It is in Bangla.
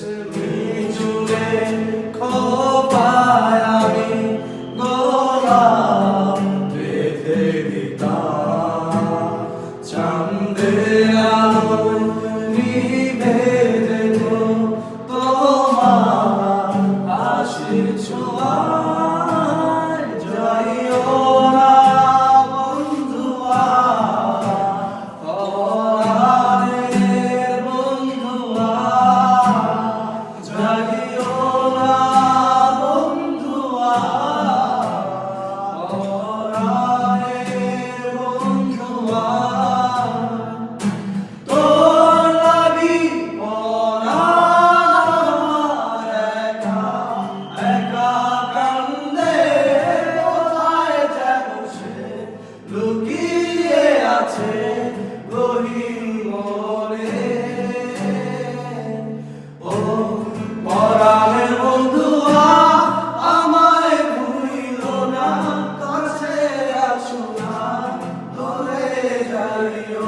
জুড়ে খোপায় আমি গোলাপ বেঁধে দিতাম, চাঁদের আলো নিভে যেত তোমার হাসির ছোঁয়ায়। যাইও না বন্ধুয়া, পরাণের বন্ধুয়া, যাইও না বন্ধুয়া, পরাণের বন্ধুয়া। তোর লাগি পরাণ একা একা কান্দে, কোথায় যেন সে লুকিয়ে আছে গহীন মনে। ও পরাণের বন্ধুয়া, আমায় ভুলিও না, কাছে আসো না, দূরে যাইও